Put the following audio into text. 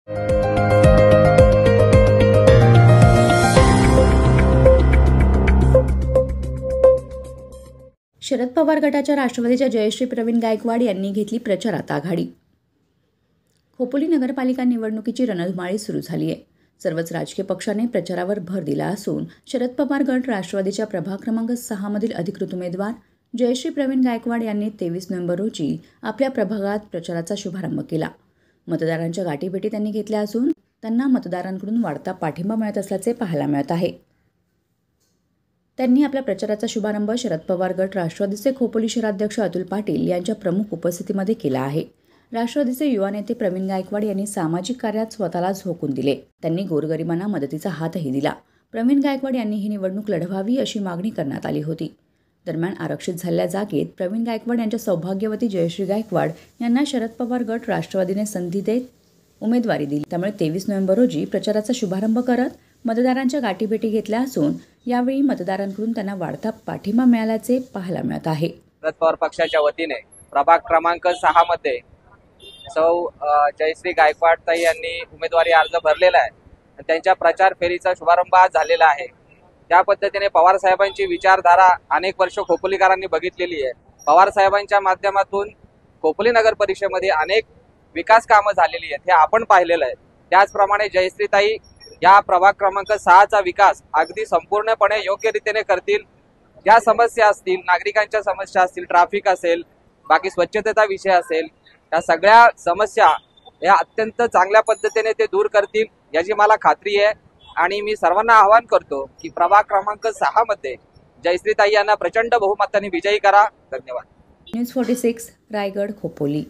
शरद पवार गटाच्या राष्ट्रवादीच्या जयश्री प्रवीण गायकवाड यांनी घेतली प्रचारात आघाडी। खोपोली नगरपालिका निवडणुकीची रणधुमाळी सुरू झाली आहे। सर्वच राजकीय पक्षांनी प्रचारावर भर दिला असून शरद पवार गट राष्ट्रवादीच्या प्रभाग क्रमांक 6 मधील अधिकृत उमेदवार जयश्री प्रवीण गायकवाड यांनी 23 नोव्हेंबर रोजी आपल्या प्रभागात प्रचाराचा शुभारंभ केला। मतदारांच्या गाठीभेटी त्यांनी घेतल्या असून त्यांना मतदारांकडून वाढता पाठिंबा मिळत असल्याचे पाहायला मिळत आहे। त्यांनी आपल्या प्रचाराचा शुभारंभ शरद पवार गट राष्ट्रवादीचे खोपोली शहराध्यक्ष अतुल पाटील यांच्या प्रमुख उपस्थितीमध्ये केला आहे। राष्ट्रवादीचे युवा नेते प्रवीण गायकवाड यांनी सामाजिक कार्यात स्वतःला झोकून दिले। त्यांनी गोरगरिबांना मदतीचा हातही दिला। प्रवीण गायकवाड यांनी ही निवडणूक लढवावी अशी मागणी करण्यात आली होती। दरम्यान आरक्षित झालेल्या जागेत प्रवीण गायकवाड यांच्या सौभाग्यवती जयश्री गायकवाड यांना शरद पवार गट राष्ट्रवादीने संधी देत उमेदवारी दिली। त्यामुळे 23 नोव्हेंबर रोजी प्रचाराचा शुभारंभ करत मतदारांच्या गाठीभेटी घेतल्या असून यावेळी मतदारांकडून त्यांना वाढता पाठिंबा मिळाल्याचे पाहायला मिळत आहे। शरद पवार पक्षाच्या वतीने प्रभाग क्रमांक 6 मध्ये सौ जयश्री गायकवाड ताई यांनी उमेदवारी अर्ज भरलेला आहे। त्यांच्या प्रचार फेरीचा शुभारंभ आज झालेला आहे। त्या पद्धतीने पवार साहेबांची विचारधारा अनेक वर्ष खोपोलीकरांनी बघितलेली आहे। पवार साहेबांच्या माध्यमातून खोपोली नगर परिषदेमध्ये अनेक विकास कामं झालेली आहेत, हे आपण पाहिलेलं आहे। त्याचप्रमाणे जयश्री ताई या प्रभाग क्रमांक 6चा विकास अगदी संपूर्णपणे योग्य रीतीने करतील। ज्या समस्या असतील, नागरिकांच्या समस्या असतील, ट्रॅफिक असेल, बाकी स्वच्छतेचा विषय असेल, या सगळ्या समस्या या अत्यंत चांगल्या पद्धतीने ते दूर करतील याची मला खात्री आहे। आणि मी सर्वांना आवाहन करतो की प्रभाग क्रमांक 6 मध्ये जयश्री ताई यांना प्रचंड बहुमताने विजयी करा। धन्यवाद। न्यूज 46 रायगड खोपोली।